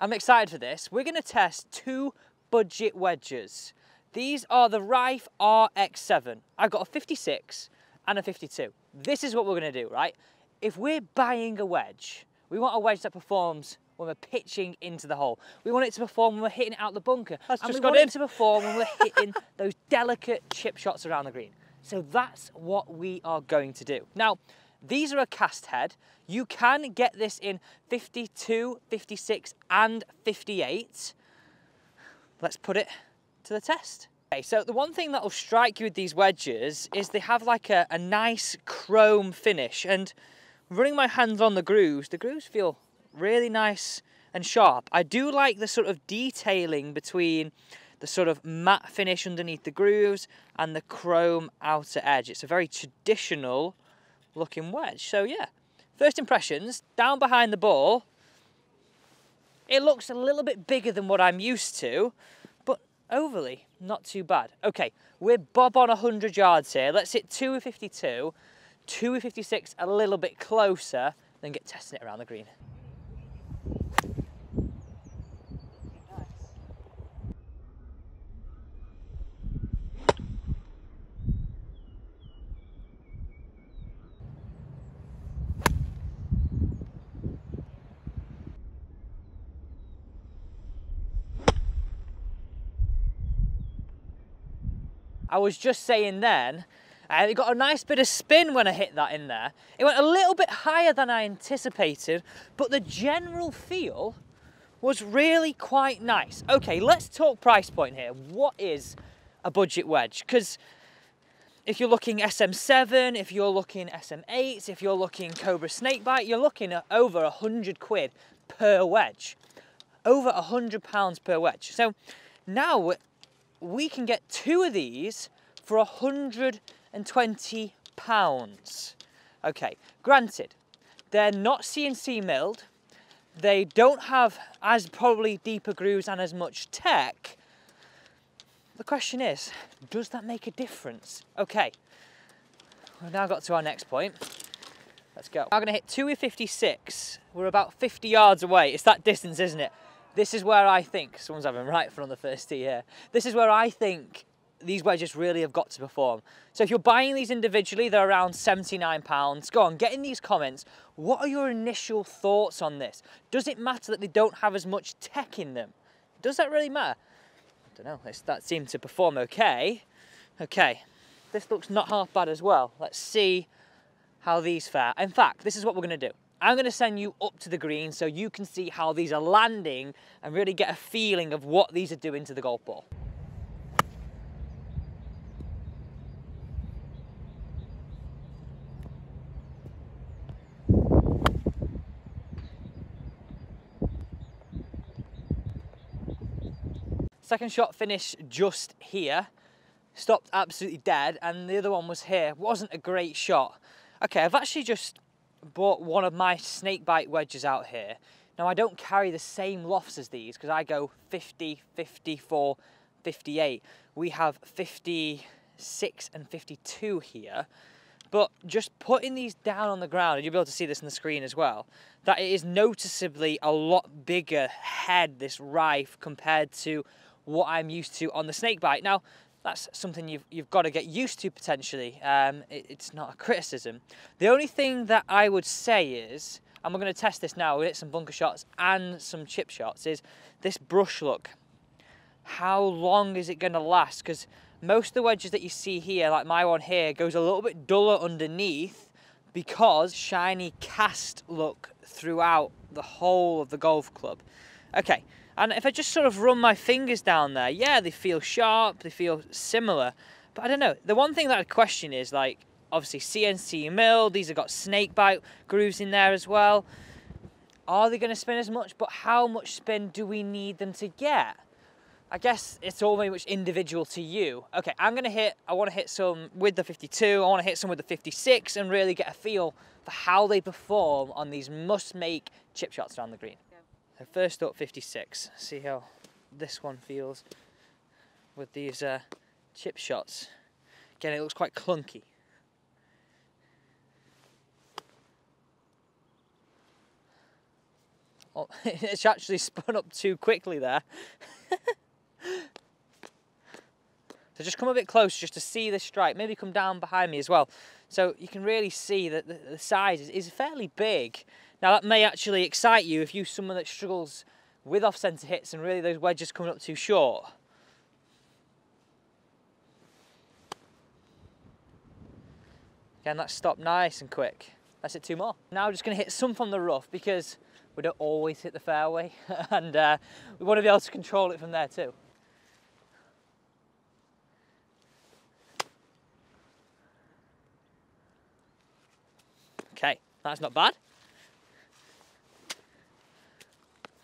I'm excited for this. We're going to test two budget wedges. These are the RIFE RX7. I've got a 56 and a 52. This is what we're going to do, right? If we're buying a wedge, we want a wedge that performs when we're pitching into the hole. We want it to perform when we're hitting it out the bunker. And we want it to perform when we're hitting those delicate chip shots around the green. So that's what we are going to do. Now, these are a cast head. You can get this in 52, 56 and 58. Let's put it to the test. Okay, so the one thing that will strike you with these wedges is they have like a nice chrome finish, and running my hands on the grooves feel really nice and sharp. I do like the sort of detailing between the sort of matte finish underneath the grooves and the chrome outer edge. It's a very traditional looking wedge. So yeah, first impressions, down behind the ball, it looks a little bit bigger than what I'm used to, but overly not too bad. Okay, we're bob on 100 yards here. Let's hit 2 with 52, 2 with 56 a little bit closer, then get testing it around the green. I was just saying then, it got a nice bit of spin when I hit that in there. It went a little bit higher than I anticipated, but the general feel was really quite nice. Okay, let's talk price point here. What is a budget wedge? Because if you're looking SM7, if you're looking SM8s, if you're looking Cobra Snakebite, you're looking at over 100 quid per wedge. Over £100 per wedge. So now we can get two of these for £120. Okay, granted, they're not CNC milled. They don't have as probably deeper grooves and as much tech. The question is, does that make a difference? Okay, we've now got to our next point. Let's go. I'm gonna hit 2 with 56. We're about 50 yards away. It's that distance, isn't it? This is where I think, someone's having right fun on the first tee here. This is where I think these wedges really have got to perform. So if you're buying these individually, they're around £79. Go on, get in these comments. What are your initial thoughts on this? Does it matter that they don't have as much tech in them? Does that really matter? I don't know, that seemed to perform okay. Okay, this looks not half bad as well. Let's see how these fare. In fact, this is what we're gonna do. I'm going to send you up to the green so you can see how these are landing and really get a feeling of what these are doing to the golf ball. Second shot finished just here, stopped absolutely dead, and the other one was here. Wasn't a great shot. Okay, I've actually just bought one of my snakebite wedges out here. Now I don't carry the same lofts as these because I go 50, 54, 58. We have 56 and 52 here. But just putting these down on the ground, and you'll be able to see this on the screen as well, that it is noticeably a lot bigger head, this RIFE, compared to what I'm used to on the snakebite. Now, that's something you've got to get used to potentially. It's not a criticism. The only thing that I would say is, and we're going to test this now, we'll hit some bunker shots and some chip shots, is this brush look. How long is it going to last? Because most of the wedges that you see here, like my one here, goes a little bit duller underneath because shiny cast look throughout the whole of the golf club. Okay. And if I just sort of run my fingers down there, yeah, they feel sharp, they feel similar. But I don't know, the one thing that I'd question is, like, obviously CNC milled, these have got snakebite grooves in there as well. Are they going to spin as much? But how much spin do we need them to get? I guess it's all very much individual to you. Okay, I want to hit some with the 52, I want to hit some with the 56 and really get a feel for how they perform on these must-make chip shots around the green. So first up, 56. See how this one feels with these chip shots. Again, it looks quite clunky. Oh, it's actually spun up too quickly there. So just come a bit closer just to see the stripe. Maybe come down behind me as well. So you can really see that the size is fairly big. Now that may actually excite you if you're someone that struggles with off-centre hits and really those wedges coming up too short. Again, that's stopped nice and quick. Let's hit 2 more. Now we're just going to hit some from the rough because we don't always hit the fairway and we want to be able to control it from there too. Okay, that's not bad.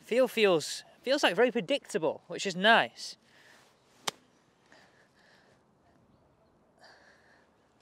Feels like very predictable, which is nice.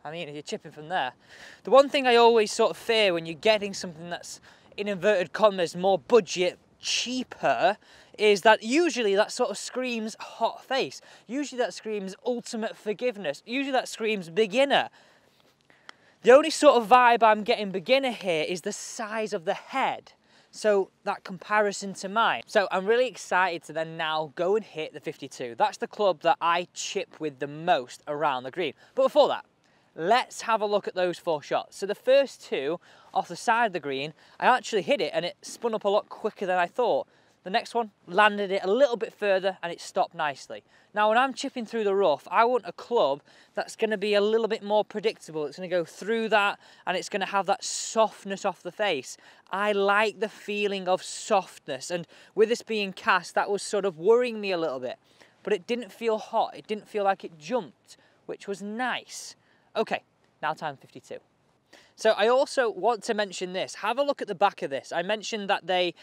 I mean, if you're chipping from there. The one thing I always sort of fear when you're getting something that's, in inverted commas, more budget, cheaper, is that usually that sort of screams hot face. Usually that screams ultimate forgiveness. Usually that screams beginner. The only sort of vibe I'm getting beginner here is the size of the head. So that comparison to mine. So I'm really excited to then now go and hit the 52. That's the club that I chip with the most around the green. But before that, let's have a look at those 4 shots. So the first 2 off the side of the green, I actually hit it and it spun up a lot quicker than I thought. The next one landed it a little bit further and it stopped nicely. Now when I'm chipping through the rough, I want a club that's going to be a little bit more predictable. It's going to go through that and it's going to have that softness off the face. I like the feeling of softness, and with this being cast, that was sort of worrying me a little bit. But it didn't feel hot, it didn't feel like it jumped, which was nice. Okay, now time 52. So I also want to mention this. Have a look at the back of this. I mentioned that they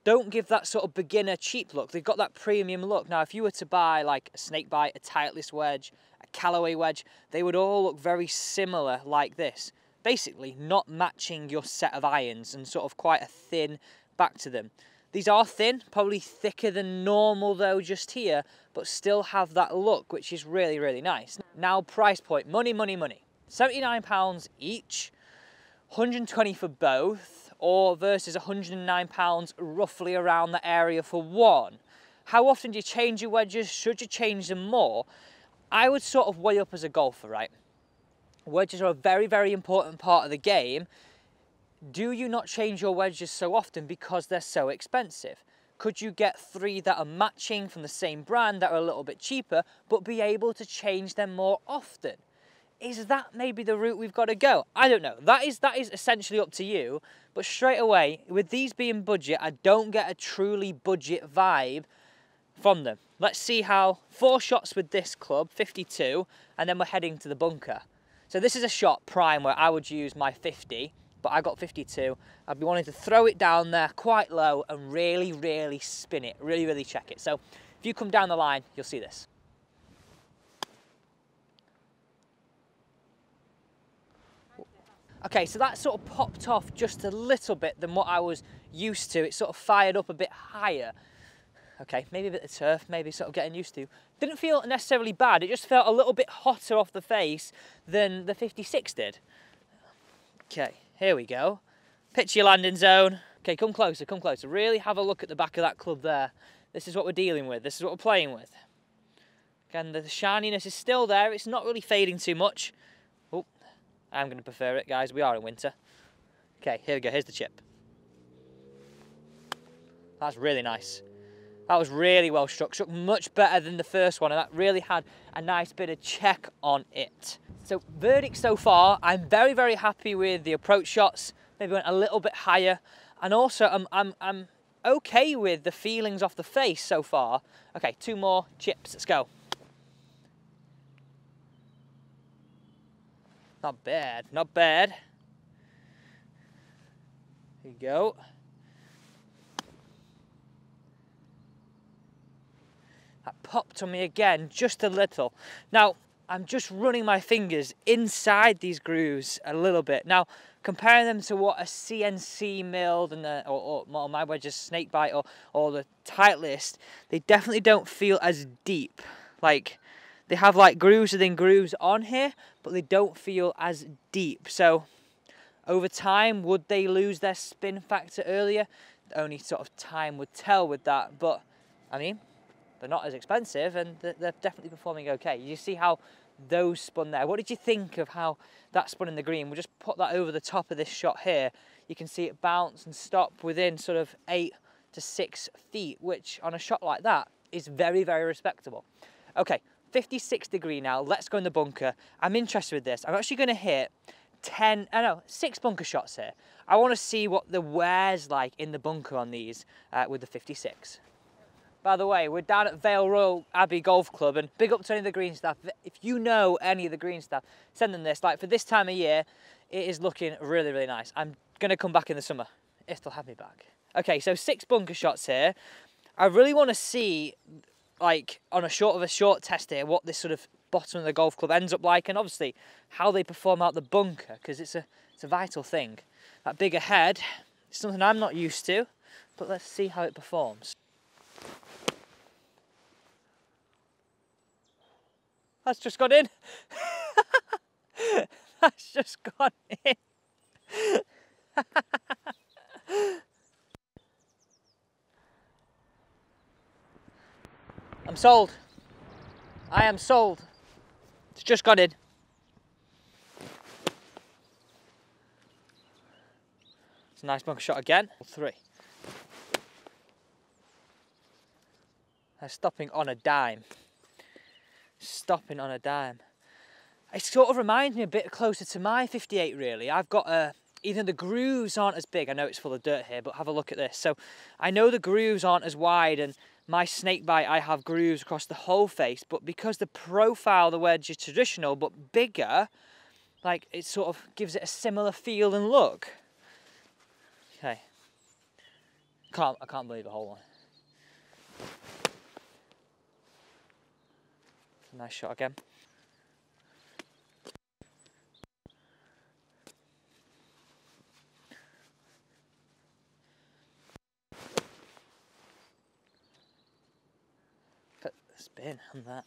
don't give that sort of beginner cheap look. They've got that premium look. Now, if you were to buy like a snakebite, a Titleist wedge, a Callaway wedge, they would all look very similar like this. Basically, not matching your set of irons and sort of quite a thin back to them. These are thin, probably thicker than normal though just here, but still have that look, which is really, really nice. Now, price point, money, money, money. £79 each, 120 for both, or versus £109 roughly around the area for one. How often do you change your wedges? Should you change them more? I would sort of weigh up as a golfer, right? Wedges are a very, very important part of the game. Do you not change your wedges so often because they're so expensive? Could you get 3 that are matching from the same brand that are a little bit cheaper, but be able to change them more often? Is that maybe the route we've got to go? I don't know. That is essentially up to you. But straight away, with these being budget, I don't get a truly budget vibe from them. Let's see how 4 shots with this club, 52, and then we're heading to the bunker. So this is a shot prime where I would use my 50, but I got 52. I'd be wanting to throw it down there quite low and really, really spin it, really, really check it. So if you come down the line, you'll see this. Okay, so that sort of popped off just a little bit than what I was used to. It sort of fired up a bit higher. Okay, maybe a bit of turf, maybe sort of getting used to. Didn't feel necessarily bad, it just felt a little bit hotter off the face than the 56 did. Okay, here we go. Pitch your landing zone. Okay, come closer, come closer. Really have a look at the back of that club there. This is what we're dealing with, this is what we're playing with. Again, the shininess is still there, it's not really fading too much. Oh, I'm going to prefer it, guys, we are in winter. Okay, here we go, here's the chip. That's really nice. That was really well struck much better than the first one, and that really had a nice bit of check on it. So verdict so far, I'm very, very happy with the approach shots. Maybe went a little bit higher, and also I'm okay with the feelings off the face so far. Okay, 2 more chips, let's go. Not bad, not bad. Here you go. That popped on me again, just a little. Now, I'm just running my fingers inside these grooves a little bit. Now, comparing them to what a CNC milled and or my wedges snakebite or the Titleist, they definitely don't feel as deep. Like, they have like grooves within grooves on here, but they don't feel as deep. So, over time, would they lose their spin factor earlier? only sort of time would tell with that, but I mean, they're not as expensive and they're definitely performing okay. You see how those spun there. What did you think of how that spun in the green? We'll just put that over the top of this shot here. You can see it bounce and stop within sort of 8 to 6 feet, which on a shot like that is very, very respectable. Okay, 56 degree now. Let's go in the bunker. I'm interested with this. I'm actually going to hit 6 bunker shots here. I want to see what the wear's like in the bunker on these with the 56. By the way, we're down at Vale Royal Abbey Golf Club, and big up to any of the green staff. If you know any of the green staff, send them this. Like, for this time of year, it is looking really, really nice. I'm going to come back in the summer, if they'll have me back. Okay, so 6 bunker shots here. I really want to see, like, on a short test here, what this sort of bottom of the golf club ends up like, and obviously how they perform out the bunker, because it's a vital thing. That bigger head is something I'm not used to, but let's see how it performs. That's just gone in. That's just gone in. I'm sold. I am sold. It's just gone in. It's a nice bunker shot again. 3. They're stopping on a dime. Stopping on a dime. It sort of reminds me a bit closer to my 58 really. I've got even the grooves aren't as big. I know it's full of dirt here, but have a look at this. So I know the grooves aren't as wide, and my snakebite I have grooves across the whole face, but because the profile of the wedge is traditional but bigger, like, it sort of gives it a similar feel and look. Okay. I can't believe the whole one. Nice shot again. Put the spin on that.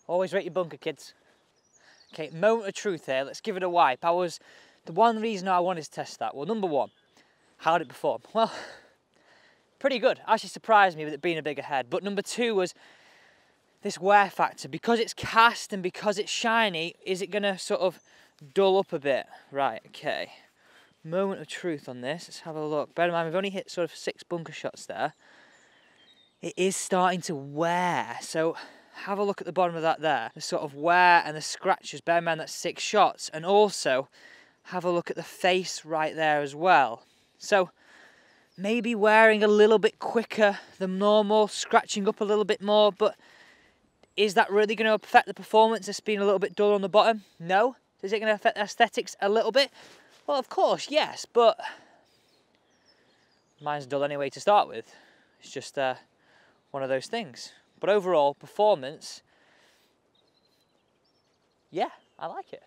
Always rate your bunker, kids. Okay, moment of truth here. Let's give it a wipe. The one reason I wanted to test that, well, number one, how did it perform? Well, pretty good. Actually surprised me with it being a bigger head. But number 2 was this wear factor. Because it's cast and because it's shiny, is it going to sort of dull up a bit? Right, okay. Moment of truth on this. Let's have a look. Bear in mind, we've only hit sort of 6 bunker shots there. It is starting to wear. So have a look at the bottom of that there. The sort of wear and the scratches. Bear in mind, that's 6 shots. And also, have a look at the face right there as well. So maybe wearing a little bit quicker than normal, scratching up a little bit more, but is that really going to affect the performance? It's been a little bit dull on the bottom? No. Is it going to affect the aesthetics a little bit? Well, of course, yes, but mine's dull anyway to start with. It's just one of those things. But overall, performance, yeah, I like it.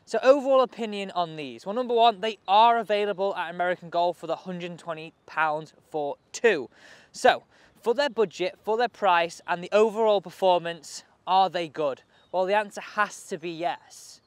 So overall opinion on these. Well, number 1, they are available at American Golf for the £120 for 2. So, for their budget, for their price, and the overall performance, are they good? Well, the answer has to be yes.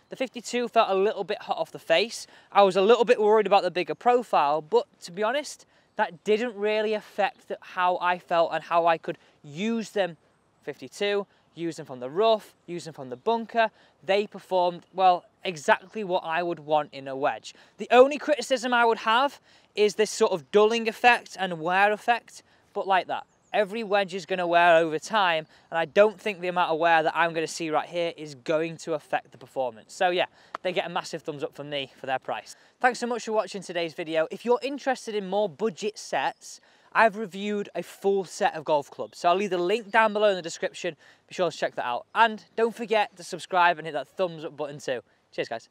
The 52 felt a little bit hot off the face. I was a little bit worried about the bigger profile, but to be honest, that didn't really affect how I felt and how I could use them. 52, use them from the rough, use them from the bunker. They performed, well, exactly what I would want in a wedge. The only criticism I would have is this sort of dulling effect and wear effect, but like that. Every wedge is going to wear over time, and I don't think the amount of wear that I'm going to see right here is going to affect the performance. So yeah, they get a massive thumbs up from me for their price. Thanks so much for watching today's video. If you're interested in more budget sets, I've reviewed a full set of golf clubs, so I'll leave the link down below in the description. Be sure to check that out. And don't forget to subscribe and hit that thumbs up button too. Cheers, guys.